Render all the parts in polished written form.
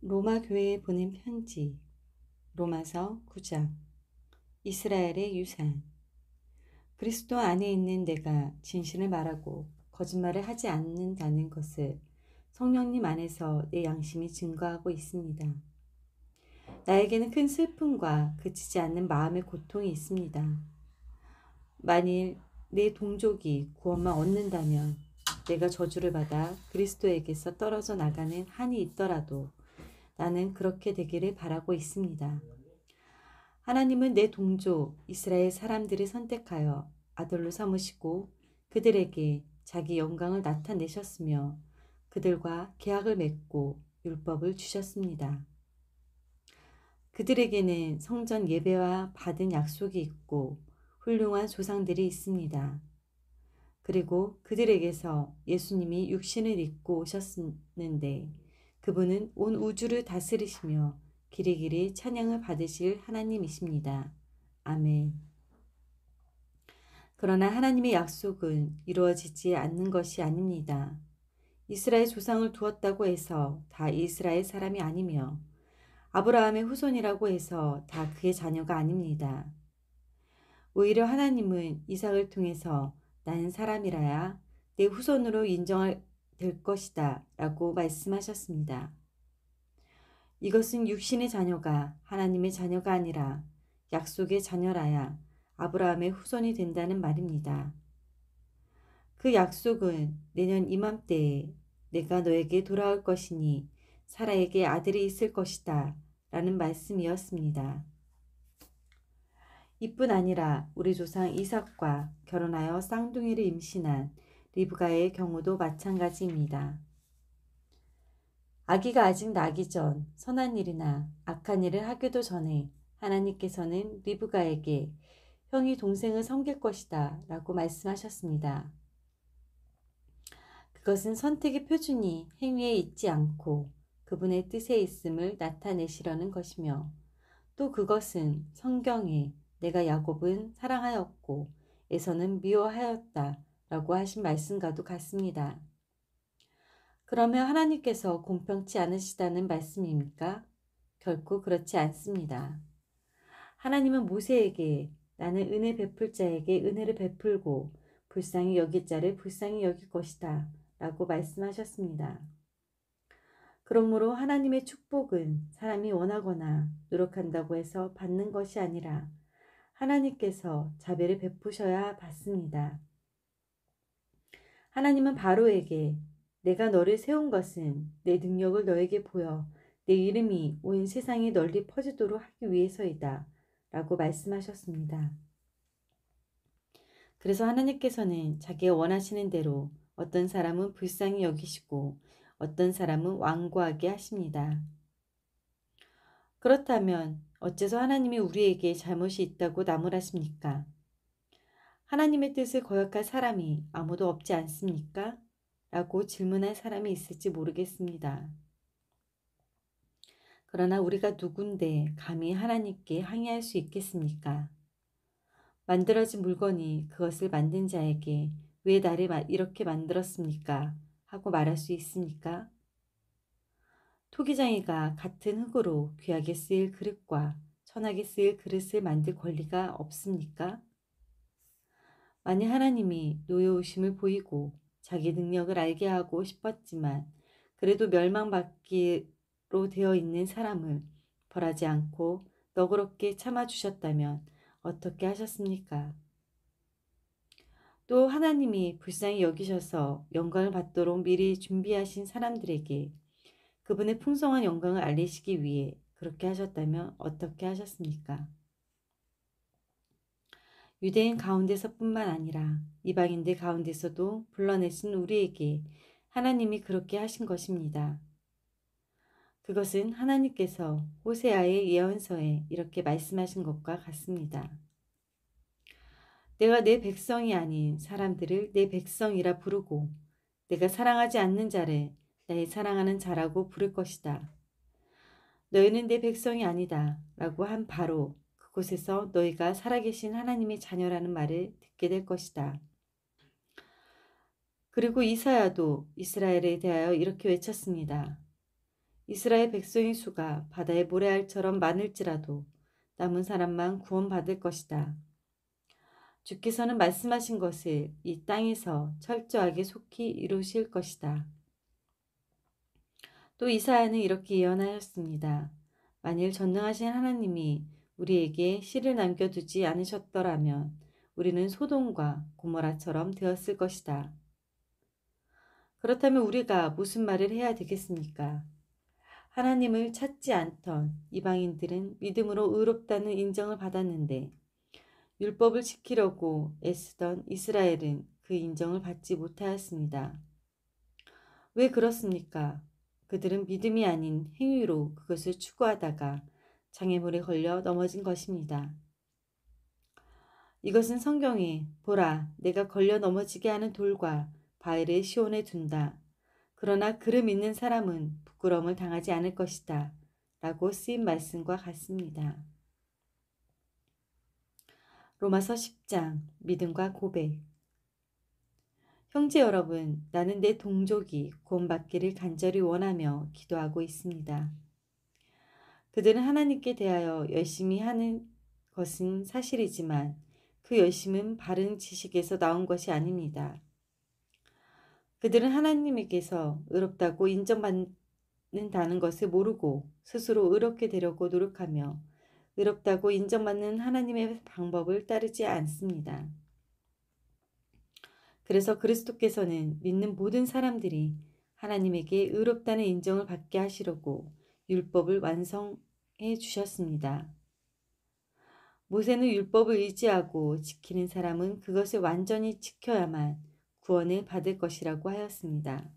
로마 교회에 보낸 편지. 로마서 9장. 이스라엘의 유산. 그리스도 안에 있는 내가 진실을 말하고 거짓말을 하지 않는다는 것을 성령님 안에서 내 양심이 증거하고 있습니다. 나에게는 큰 슬픔과 그치지 않는 마음의 고통이 있습니다. 만일 내 동족이 구원만 얻는다면 내가 저주를 받아 그리스도에게서 떨어져 나가는 한이 있더라도 나는 그렇게 되기를 바라고 있습니다. 하나님은 내 동족 이스라엘 사람들을 선택하여 아들로 삼으시고 그들에게 자기 영광을 나타내셨으며 그들과 계약을 맺고 율법을 주셨습니다. 그들에게는 성전 예배와 받은 약속이 있고 훌륭한 조상들이 있습니다. 그리고 그들에게서 예수님이 육신을 입고 오셨는데 그분은 온 우주를 다스리시며 길이길이 찬양을 받으실 하나님이십니다. 아멘. 그러나 하나님의 약속은 이루어지지 않는 것이 아닙니다. 이스라엘 조상을 두었다고 해서 다 이스라엘 사람이 아니며 아브라함의 후손이라고 해서 다 그의 자녀가 아닙니다. 오히려 하나님은 이삭을 통해서 난 사람이라야 내 후손으로 인정될 것이다 라고 말씀하셨습니다. 이것은 육신의 자녀가 하나님의 자녀가 아니라 약속의 자녀라야 아브라함의 후손이 된다는 말입니다. 그 약속은 내년 이맘때에 내가 너에게 돌아올 것이니 사라에게 아들이 있을 것이다 라는 말씀이었습니다. 이뿐 아니라 우리 조상 이삭과 결혼하여 쌍둥이를 임신한 리브가의 경우도 마찬가지입니다. 아기가 아직 나기 전 선한 일이나 악한 일을 하기도 전에 하나님께서는 리브가에게 형이 동생을 섬길 것이다 라고 말씀하셨습니다. 그것은 선택의 표준이 행위에 있지 않고 그분의 뜻에 있음을 나타내시려는 것이며 또 그것은 성경에 내가 야곱은 사랑하였고 에서는 미워하였다 라고 하신 말씀과도 같습니다. 그러면 하나님께서 공평치 않으시다는 말씀입니까? 결코 그렇지 않습니다. 하나님은 모세에게 나는 은혜 베풀 자에게 은혜를 베풀고 불쌍히 여길 자를 불쌍히 여길 것이다 라고 말씀하셨습니다. 그러므로 하나님의 축복은 사람이 원하거나 노력한다고 해서 받는 것이 아니라 하나님께서 자비를 베푸셔야 받습니다. 하나님은 바로에게 내가 너를 세운 것은 내 능력을 너에게 보여 내 이름이 온 세상에 널리 퍼지도록 하기 위해서이다 라고 말씀하셨습니다. 그래서 하나님께서는 자기가 원하시는 대로 어떤 사람은 불쌍히 여기시고 어떤 사람은 완고하게 하십니다. 그렇다면 어째서 하나님이 우리에게 잘못이 있다고 나무라십니까? 하나님의 뜻을 거역할 사람이 아무도 없지 않습니까? 라고 질문할 사람이 있을지 모르겠습니다. 그러나 우리가 누군데 감히 하나님께 항의할 수 있겠습니까? 만들어진 물건이 그것을 만든 자에게 왜 나를 이렇게 만들었습니까? 하고 말할 수 있습니까? 토기장이가 같은 흙으로 귀하게 쓰일 그릇과 천하게 쓰일 그릇을 만들 권리가 없습니까? 만일 하나님이 노여우심을 보이고 자기 능력을 알게 하고 싶었지만 그래도 멸망받기로 되어 있는 사람을 벌하지 않고 너그럽게 참아주셨다면 어떻게 하셨습니까? 또 하나님이 불쌍히 여기셔서 영광을 받도록 미리 준비하신 사람들에게 그분의 풍성한 영광을 알리시기 위해 그렇게 하셨다면 어떻게 하셨습니까? 유대인 가운데서뿐만 아니라 이방인들 가운데서도 불러내신 우리에게 하나님이 그렇게 하신 것입니다. 그것은 하나님께서 호세아의 예언서에 이렇게 말씀하신 것과 같습니다. 내가 내 백성이 아닌 사람들을 내 백성이라 부르고 내가 사랑하지 않는 자를 나의 사랑하는 자라고 부를 것이다. 너희는 내 백성이 아니다 라고 한 바로 그곳에서 너희가 살아계신 하나님의 자녀라는 말을 듣게 될 것이다. 그리고 이사야도 이스라엘에 대하여 이렇게 외쳤습니다. 이스라엘 백성의 수가 바다의 모래알처럼 많을지라도 남은 사람만 구원받을 것이다. 주께서는 말씀하신 것을 이 땅에서 철저하게 속히 이루실 것이다. 또 이사야는 이렇게 예언하였습니다. 만일 전능하신 하나님이 우리에게 씨를 남겨두지 않으셨더라면 우리는 소돔과 고모라처럼 되었을 것이다. 그렇다면 우리가 무슨 말을 해야 되겠습니까? 하나님을 찾지 않던 이방인들은 믿음으로 의롭다는 인정을 받았는데 율법을 지키려고 애쓰던 이스라엘은 그 인정을 받지 못하였습니다. 왜 그렇습니까? 그들은 믿음이 아닌 행위로 그것을 추구하다가 장애물에 걸려 넘어진 것입니다. 이것은 성경에 보라 내가 걸려 넘어지게 하는 돌과 바위를 시온에 둔다. 그러나 그를 믿는 사람은 부끄러움을 당하지 않을 것이다. 라고 쓰인 말씀과 같습니다. 로마서 10장 믿음과 고백. 형제 여러분, 나는 내 동족이 구원받기를 간절히 원하며 기도하고 있습니다. 그들은 하나님께 대하여 열심히 하는 것은 사실이지만 그 열심은 바른 지식에서 나온 것이 아닙니다. 그들은 하나님에게서 의롭다고 인정받는다는 것을 모르고 스스로 의롭게 되려고 노력하며 의롭다고 인정받는 하나님의 방법을 따르지 않습니다. 그래서 그리스도께서는 믿는 모든 사람들이 하나님에게 의롭다는 인정을 받게 하시려고 율법을 완성해 주셨습니다. 모세는 율법을 의지하고 지키는 사람은 그것을 완전히 지켜야만 구원을 받을 것이라고 하였습니다.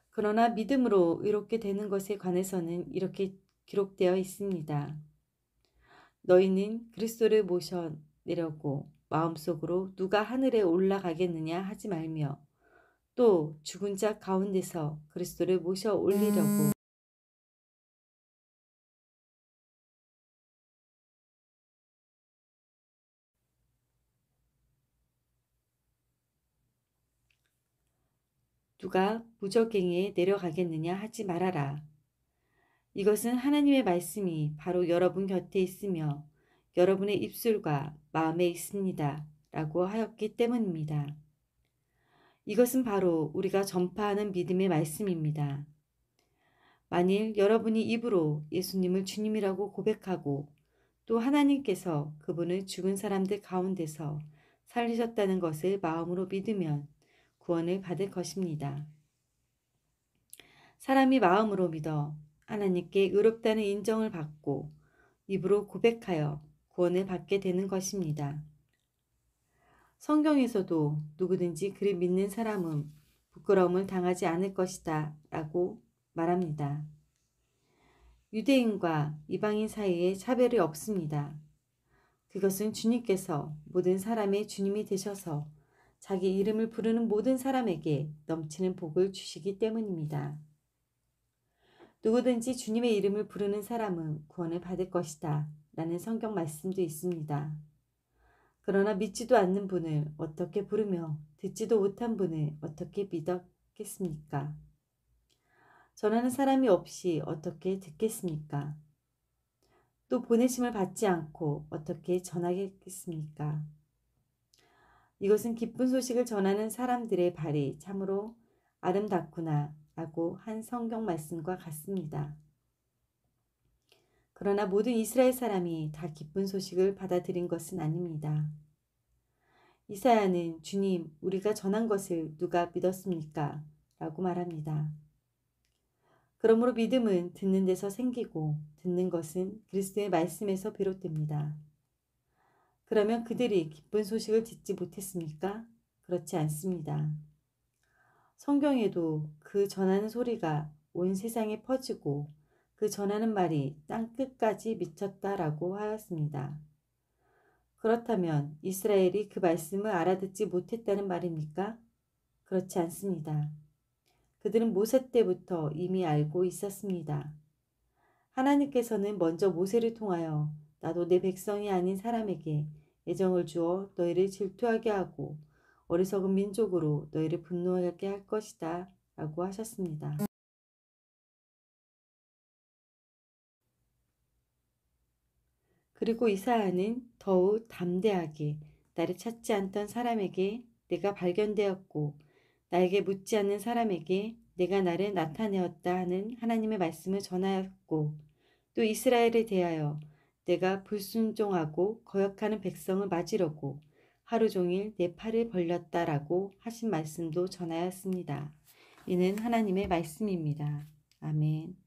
그러나 믿음으로 의롭게 되는 것에 관해서는 이렇게 기록되어 있습니다. 너희는 그리스도를 모셔내려고 마음속으로 누가 하늘에 올라가겠느냐 하지 말며 또 죽은 자 가운데서 그리스도를 모셔 올리려고 누가 무저갱이에 내려가겠느냐 하지 말아라. 이것은 하나님의 말씀이 바로 여러분 곁에 있으며 여러분의 입술과 마음에 있습니다. 라고 하였기 때문입니다. 이것은 바로 우리가 전파하는 믿음의 말씀입니다. 만일 여러분이 입으로 예수님을 주님이라고 고백하고 또 하나님께서 그분을 죽은 사람들 가운데서 살리셨다는 것을 마음으로 믿으면 구원을 받을 것입니다. 사람이 마음으로 믿어 하나님께 의롭다는 인정을 받고 입으로 고백하여 구원을 받게 되는 것입니다. 성경에서도 누구든지 그를 믿는 사람은 부끄러움을 당하지 않을 것이다 라고 말합니다. 유대인과 이방인 사이에 차별이 없습니다. 그것은 주님께서 모든 사람의 주님이 되셔서 자기 이름을 부르는 모든 사람에게 넘치는 복을 주시기 때문입니다. 누구든지 주님의 이름을 부르는 사람은 구원을 받을 것이다 라는 성경 말씀도 있습니다. 그러나 믿지도 않는 분을 어떻게 부르며 듣지도 못한 분을 어떻게 믿었겠습니까? 전하는 사람이 없이 어떻게 듣겠습니까? 또 보내심을 받지 않고 어떻게 전하겠습니까? 이것은 기쁜 소식을 전하는 사람들의 발이 참으로 아름답구나 라고 한 성경 말씀과 같습니다. 그러나 모든 이스라엘 사람이 다 기쁜 소식을 받아들인 것은 아닙니다. 이사야는 주님, 우리가 전한 것을 누가 믿었습니까? 라고 말합니다. 그러므로 믿음은 듣는 데서 생기고 듣는 것은 그리스도의 말씀에서 비롯됩니다. 그러면 그들이 기쁜 소식을 듣지 못했습니까? 그렇지 않습니다. 성경에도 그 전하는 소리가 온 세상에 퍼지고 그 전하는 말이 땅 끝까지 미쳤다라고 하였습니다. 그렇다면 이스라엘이 그 말씀을 알아듣지 못했다는 말입니까? 그렇지 않습니다. 그들은 모세 때부터 이미 알고 있었습니다. 하나님께서는 먼저 모세를 통하여 나도 내 백성이 아닌 사람에게 애정을 주어 너희를 질투하게 하고 어리석은 민족으로 너희를 분노하게 할 것이다 라고 하셨습니다. 그리고 이사야는 더욱 담대하게 나를 찾지 않던 사람에게 내가 발견되었고 나에게 묻지 않는 사람에게 내가 나를 나타내었다 하는 하나님의 말씀을 전하였고 또 이스라엘에 대하여 내가 불순종하고 거역하는 백성을 맞으려고 하루 종일 내 팔을 벌렸다라고 하신 말씀도 전하였습니다. 이는 하나님의 말씀입니다. 아멘.